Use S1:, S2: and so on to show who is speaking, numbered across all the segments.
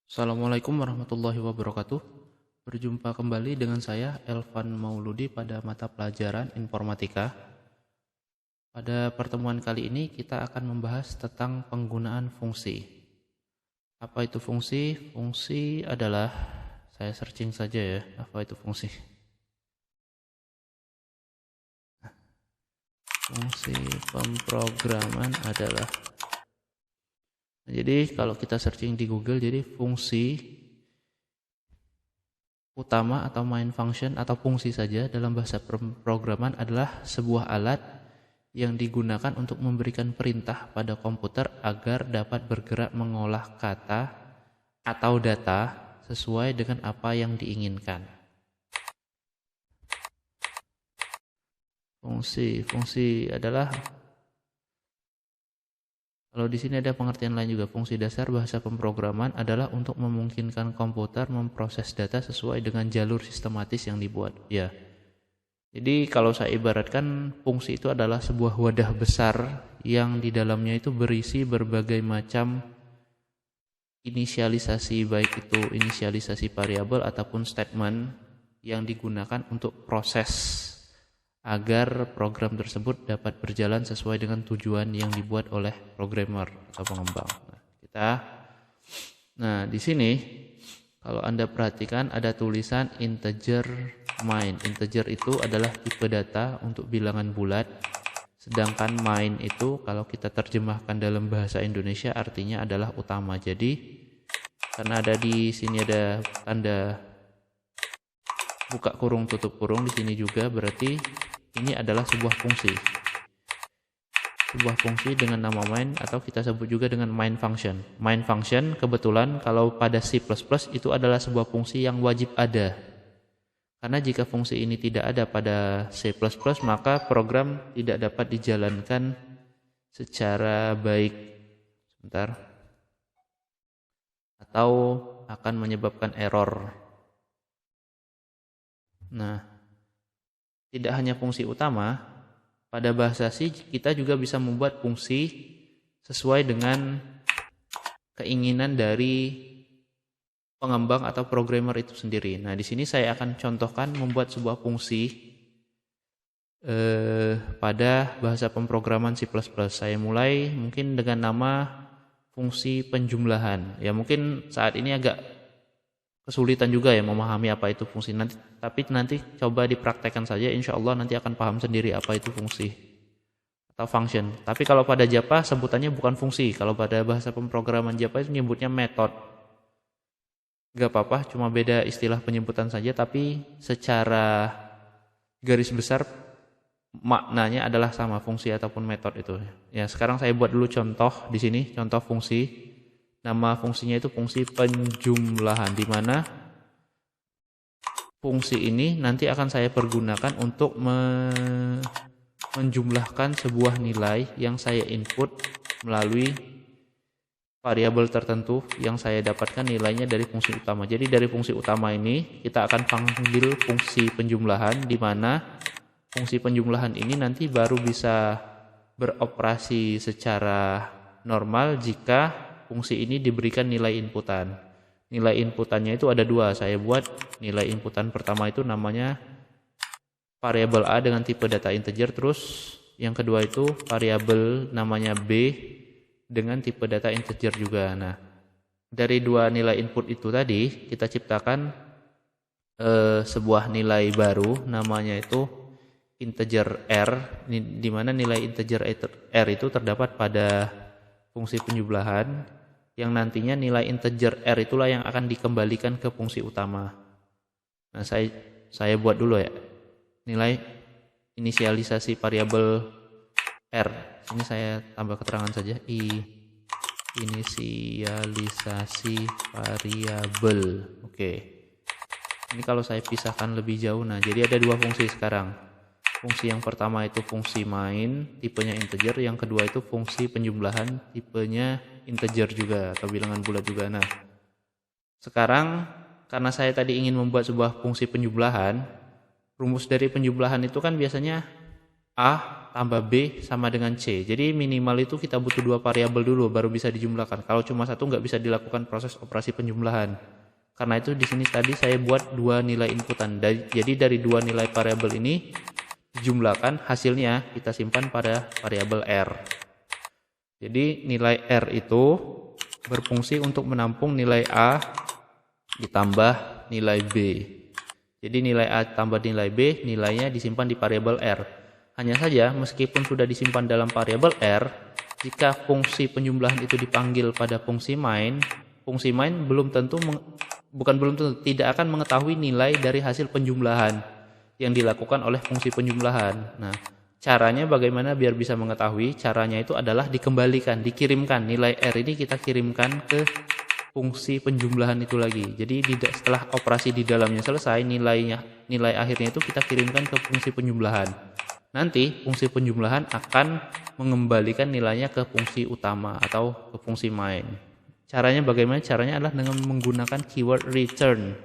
S1: Assalamualaikum warahmatullahi wabarakatuh. Berjumpa kembali dengan saya Elvan Mauludi pada mata pelajaran Informatika. Pada pertemuan kali ini kita akan membahas tentang penggunaan fungsi. Apa itu fungsi? Fungsi adalah, saya searching saja ya, apa itu fungsi? Fungsi pemrograman adalah. Jadi kalau kita searching di Google, jadi fungsi utama atau main function atau fungsi saja dalam bahasa pemrograman adalah sebuah alat yang digunakan untuk memberikan perintah pada komputer agar dapat bergerak mengolah kata atau data sesuai dengan apa yang diinginkan. Fungsi adalah, kalau di sini ada pengertian lain juga, fungsi dasar bahasa pemrograman adalah untuk memungkinkan komputer memproses data sesuai dengan jalur sistematis yang dibuat. Ya. Jadi kalau saya ibaratkan, fungsi itu adalah sebuah wadah besar yang di dalamnya itu berisi berbagai macam inisialisasi, baik itu inisialisasi variabel ataupun statement yang digunakan untuk proses agar program tersebut dapat berjalan sesuai dengan tujuan yang dibuat oleh programmer atau pengembang. Nah, di sini kalau Anda perhatikan ada tulisan integer main. Integer itu adalah tipe data untuk bilangan bulat. Sedangkan main itu kalau kita terjemahkan dalam bahasa Indonesia artinya adalah utama. Jadi karena ada di sini ada tanda buka kurung tutup kurung di sini juga, berarti ini adalah sebuah fungsi. Sebuah fungsi dengan nama main atau kita sebut juga dengan main function. Main function kebetulan kalau pada C++ itu adalah sebuah fungsi yang wajib ada. Karena jika fungsi ini tidak ada pada C++, maka program tidak dapat dijalankan secara baik. Sebentar. Atau akan menyebabkan error. Nah, tidak hanya fungsi utama, pada bahasa C kita juga bisa membuat fungsi sesuai dengan keinginan dari pengembang atau programmer itu sendiri. Nah, di sini saya akan contohkan membuat sebuah fungsi pada bahasa pemrograman C++. Saya mulai mungkin dengan nama fungsi penjumlahan. Ya mungkin saat ini agak kesulitan juga ya memahami apa itu fungsi. Tapi nanti coba dipraktekkan saja, insya Allah nanti akan paham sendiri apa itu fungsi atau function. Tapi kalau pada Java sebutannya bukan fungsi. Kalau pada bahasa pemrograman Java itu menyebutnya method. Gak apa-apa, cuma beda istilah penyebutan saja, tapi secara garis besar maknanya adalah sama, fungsi ataupun method itu. Ya, sekarang saya buat dulu contoh di sini, contoh fungsi. Nama fungsinya itu fungsi penjumlahan, di mana fungsi ini nanti akan saya pergunakan untuk menjumlahkan sebuah nilai yang saya input melalui variabel tertentu yang saya dapatkan nilainya dari fungsi utama. Jadi dari fungsi utama ini kita akan panggil fungsi penjumlahan, di mana fungsi penjumlahan ini nanti baru bisa beroperasi secara normal jika fungsi ini diberikan nilai inputan. Nilai inputannya itu ada dua. Saya buat nilai inputan pertama itu namanya variabel A dengan tipe data integer. Terus yang kedua itu variabel namanya B dengan tipe data integer juga. Nah, dari dua nilai input itu tadi kita ciptakan sebuah nilai baru namanya itu integer R, di mana nilai integer R itu terdapat pada fungsi penjumlahan, yang nantinya nilai integer R itulah yang akan dikembalikan ke fungsi utama. Nah, saya buat dulu ya. Nilai inisialisasi variabel R. Ini saya tambah keterangan saja. Inisialisasi variabel. Oke. Ini kalau saya pisahkan lebih jauh. Nah, jadi ada dua fungsi sekarang. Fungsi yang pertama itu fungsi main, tipenya integer. Yang kedua itu fungsi penjumlahan, tipenya integer juga atau bilangan bulat juga. Nah, sekarang karena saya tadi ingin membuat sebuah fungsi penjumlahan, rumus dari penjumlahan itu kan biasanya A tambah B sama dengan C. Jadi minimal itu kita butuh 2 variabel dulu baru bisa dijumlahkan. Kalau cuma satu nggak bisa dilakukan proses operasi penjumlahan. Karena itu di sini tadi saya buat 2 nilai inputan. Jadi dari 2 nilai variabel ini dijumlahkan, hasilnya kita simpan pada variabel R. Jadi nilai R itu berfungsi untuk menampung nilai A ditambah nilai B. Jadi nilai A tambah nilai B, nilainya disimpan di variabel R. Hanya saja, meskipun sudah disimpan dalam variabel R, jika fungsi penjumlahan itu dipanggil pada fungsi main tidak akan mengetahui nilai dari hasil penjumlahan yang dilakukan oleh fungsi penjumlahan. Nah, caranya bagaimana biar bisa mengetahui? Caranya itu adalah dikirimkan nilai R ini kita kirimkan ke fungsi penjumlahan itu lagi. Jadi setelah operasi di dalamnya selesai, nilai akhirnya itu kita kirimkan ke fungsi penjumlahan. Nanti fungsi penjumlahan akan mengembalikan nilainya ke fungsi utama atau ke fungsi main. Caranya bagaimana? Caranya adalah dengan menggunakan keyword return.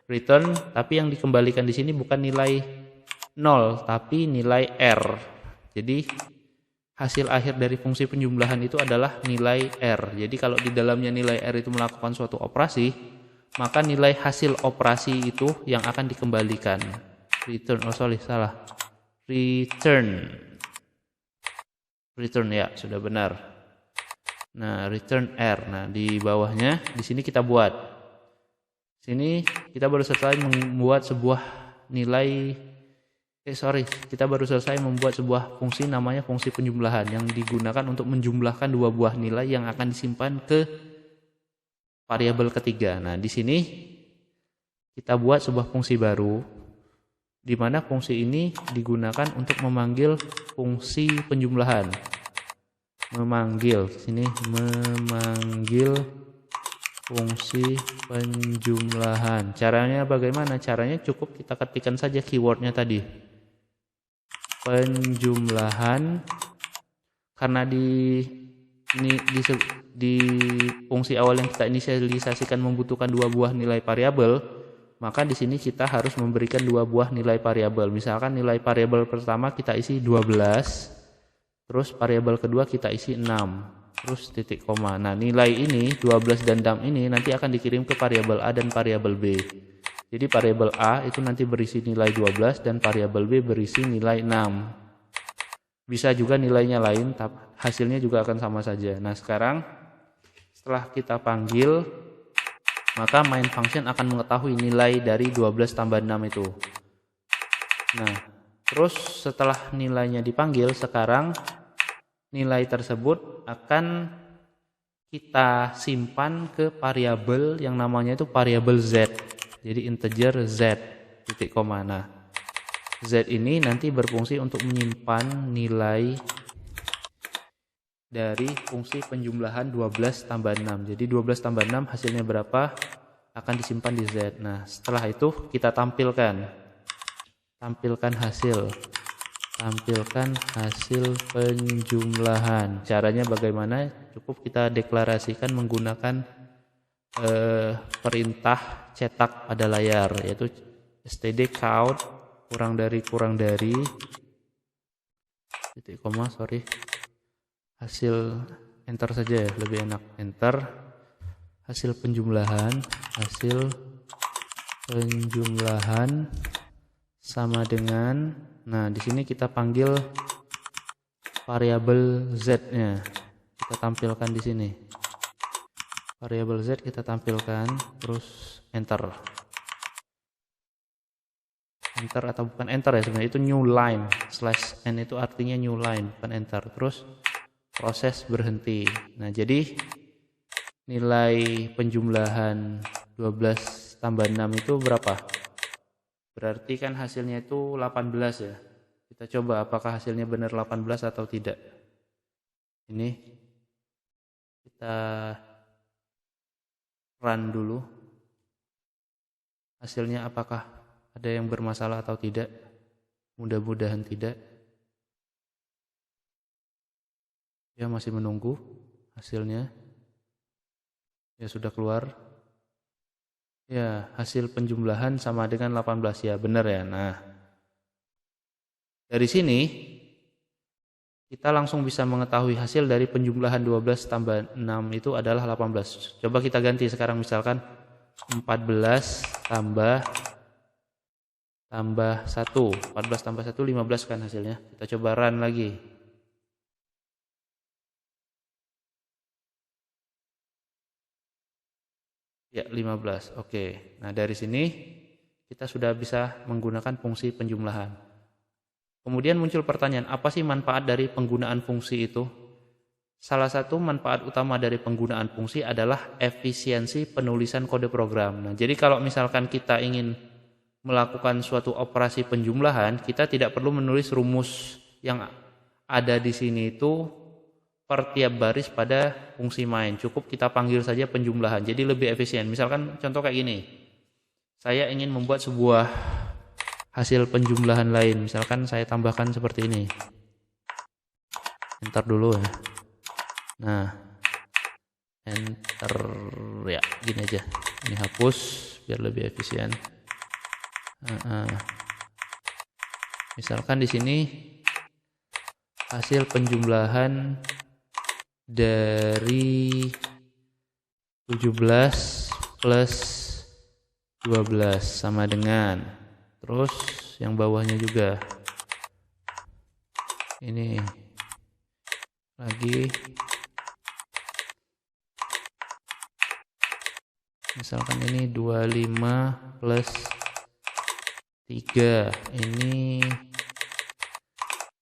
S1: Return, tapi yang dikembalikan di sini bukan nilai 0, tapi nilai R. Jadi hasil akhir dari fungsi penjumlahan itu adalah nilai R. Jadi kalau di dalamnya nilai R itu melakukan suatu operasi, maka nilai hasil operasi itu yang akan dikembalikan. Return ya, sudah benar. Nah, return R. Nah, di bawahnya di sini kita buat. Sini kita baru selesai membuat sebuah nilai kita baru selesai membuat sebuah fungsi namanya fungsi penjumlahan yang digunakan untuk menjumlahkan 2 buah nilai yang akan disimpan ke variabel ketiga. Nah, di sini kita buat sebuah fungsi baru di mana fungsi ini digunakan untuk memanggil fungsi penjumlahan. Memanggil fungsi penjumlahan. Caranya bagaimana? Caranya cukup kita ketikkan saja keywordnya tadi. Penjumlahan, karena di fungsi awal yang kita inisialisasikan membutuhkan 2 buah nilai variabel, maka di sini kita harus memberikan 2 buah nilai variabel. Misalkan nilai variabel pertama kita isi 12, terus variabel kedua kita isi 6, terus titik koma. Nah, nilai ini 12 dan 6 ini nanti akan dikirim ke variabel A dan variabel B. Jadi variabel A itu nanti berisi nilai 12 dan variabel B berisi nilai 6. Bisa juga nilainya lain, tapi hasilnya juga akan sama saja. Nah, sekarang setelah kita panggil, maka main function akan mengetahui nilai dari 12 tambah 6 itu. Nah, terus setelah nilainya dipanggil, sekarang nilai tersebut akan kita simpan ke variabel yang namanya itu variabel Z. Jadi integer Z, titik koma. Nah, Z ini nanti berfungsi untuk menyimpan nilai dari fungsi penjumlahan 12 tambah 6. Jadi 12 tambah 6 hasilnya berapa akan disimpan di Z. Nah, setelah itu kita tampilkan hasil penjumlahan. Caranya bagaimana? Cukup kita deklarasikan menggunakan perintah cetak pada layar, yaitu std count kurang dari titik koma, hasil, enter saja ya, lebih enak, enter. Hasil penjumlahan sama dengan, nah di sini kita panggil variabel Z-nya, kita tampilkan di sini. Variabel Z kita tampilkan, terus enter atau bukan enter ya, sebenarnya itu new line, /n itu artinya new line, bukan enter. Terus proses berhenti. Nah, jadi nilai penjumlahan 12 tambah 6 itu berapa? Berarti kan hasilnya itu 18 ya. Kita coba apakah hasilnya benar 18 atau tidak. Ini kita run dulu, hasilnya apakah ada yang bermasalah atau tidak. Mudah-mudahan tidak. Ya, masih menunggu hasilnya. Ya, sudah keluar. Ya, hasil penjumlahan sama dengan 18 ya, benar ya. Nah, dari sini kita langsung bisa mengetahui hasil dari penjumlahan 12 tambah 6 itu adalah 18. Coba kita ganti sekarang, misalkan 14 tambah 1. 14 tambah 1, 15 kan hasilnya. Kita coba run lagi. Ya, 15. Oke. Nah, dari sini kita sudah bisa menggunakan fungsi penjumlahan. Kemudian muncul pertanyaan, apa sih manfaat dari penggunaan fungsi itu? Salah satu manfaat utama dari penggunaan fungsi adalah efisiensi penulisan kode program. Nah, jadi kalau misalkan kita ingin melakukan suatu operasi penjumlahan, kita tidak perlu menulis rumus yang ada di sini itu per tiap baris pada fungsi main. Cukup kita panggil saja penjumlahan, jadi lebih efisien. Misalkan contoh kayak gini, saya ingin membuat sebuah hasil penjumlahan lain, misalkan saya tambahkan seperti ini. Enter dulu ya. Nah, enter ya, gini aja. Ini hapus biar lebih efisien. Misalkan di sini hasil penjumlahan dari 17 plus 12 sama dengan, terus yang bawahnya juga ini lagi, misalkan ini 25 plus 3, ini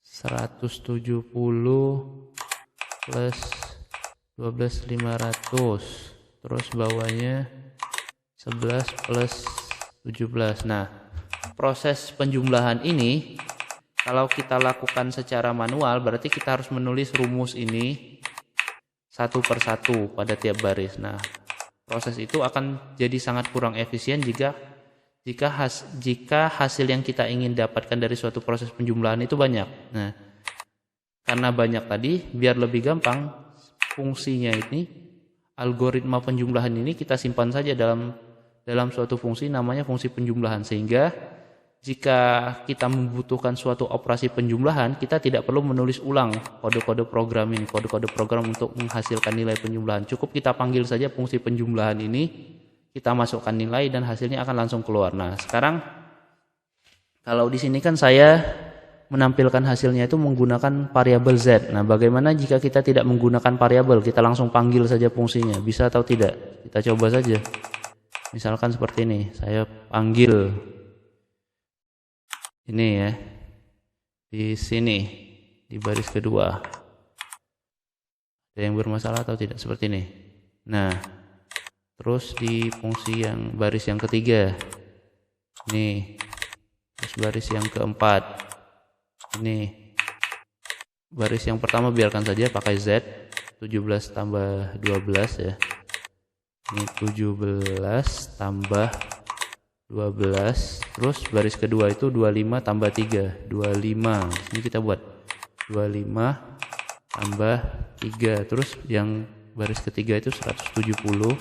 S1: 170 plus 12.500, terus bawahnya 11 plus 17. Nah, proses penjumlahan ini kalau kita lakukan secara manual berarti kita harus menulis rumus ini satu per satu pada tiap baris. Nah, proses itu akan jadi sangat kurang efisien jika hasil yang kita ingin dapatkan dari suatu proses penjumlahan itu banyak. Nah, karena banyak tadi, biar lebih gampang fungsinya ini, algoritma penjumlahan ini kita simpan saja dalam suatu fungsi namanya fungsi penjumlahan, sehingga jika kita membutuhkan suatu operasi penjumlahan, kita tidak perlu menulis ulang kode-kode program ini, kode-kode program untuk menghasilkan nilai penjumlahan. Cukup kita panggil saja fungsi penjumlahan ini, kita masukkan nilai dan hasilnya akan langsung keluar. Nah, sekarang kalau di sini kan saya menampilkan hasilnya itu menggunakan variabel Z. Nah, bagaimana jika kita tidak menggunakan variabel, kita langsung panggil saja fungsinya, bisa atau tidak? Kita coba saja. Misalkan seperti ini, saya panggil ini ya, di sini, di baris kedua. Ada yang bermasalah atau tidak? Seperti ini. Nah, terus di fungsi yang baris yang ketiga, ini, terus baris yang keempat, ini, baris yang pertama biarkan saja pakai Z, 17 tambah 12 ya. Ini 17 tambah 12, terus baris kedua itu 25 tambah 3, 25. Ini kita buat 25 tambah 3, terus yang baris ketiga itu 170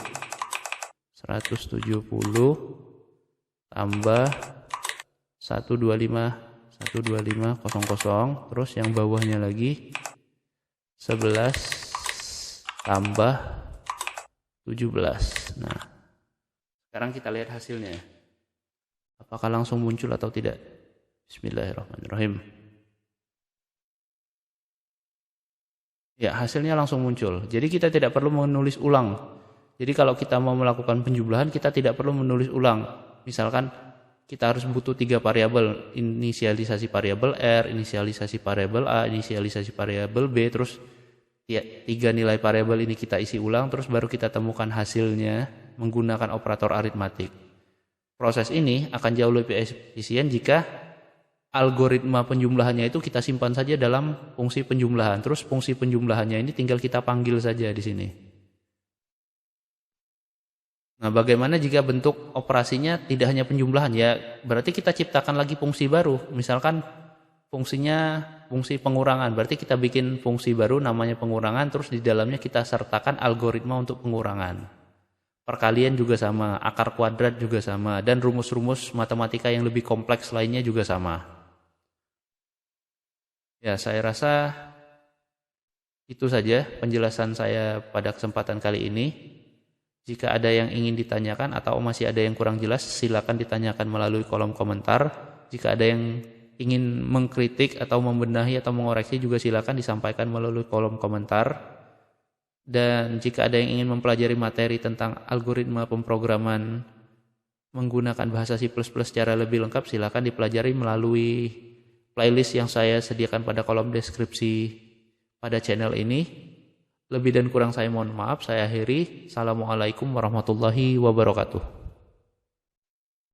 S1: tambah 125 terus yang bawahnya lagi 11 tambah 17. Nah, sekarang kita lihat hasilnya, apakah langsung muncul atau tidak. Bismillahirrahmanirrahim. Ya, hasilnya langsung muncul. Jadi kita tidak perlu menulis ulang. Jadi kalau kita mau melakukan penjumlahan, kita tidak perlu menulis ulang. Misalkan kita harus butuh 3 variabel, inisialisasi variabel R, inisialisasi variabel A, inisialisasi variabel B, terus 3 nilai variabel ini kita isi ulang, terus baru kita temukan hasilnya menggunakan operator aritmatik. Proses ini akan jauh lebih efisien jika algoritma penjumlahannya itu kita simpan saja dalam fungsi penjumlahan. Terus fungsi penjumlahannya ini tinggal kita panggil saja di sini. Nah, bagaimana jika bentuk operasinya tidak hanya penjumlahan? Ya, berarti kita ciptakan lagi fungsi baru. Misalkan fungsinya fungsi pengurangan. Berarti kita bikin fungsi baru namanya pengurangan, terus di dalamnya kita sertakan algoritma untuk pengurangan. Perkalian juga sama, akar kuadrat juga sama, dan rumus-rumus matematika yang lebih kompleks lainnya juga sama. Ya, saya rasa Itu saja penjelasan saya pada kesempatan kali ini. Jika ada yang ingin ditanyakan atau masih ada yang kurang jelas, silakan ditanyakan melalui kolom komentar. Jika ada yang ingin mengkritik atau membenahi atau mengoreksi juga silakan disampaikan melalui kolom komentar. Dan jika ada yang ingin mempelajari materi tentang algoritma pemrograman menggunakan bahasa C++ secara lebih lengkap, silakan dipelajari melalui playlist yang saya sediakan pada kolom deskripsi pada channel ini. Lebih dan kurang saya mohon maaf, saya akhiri. Assalamualaikum warahmatullahi wabarakatuh.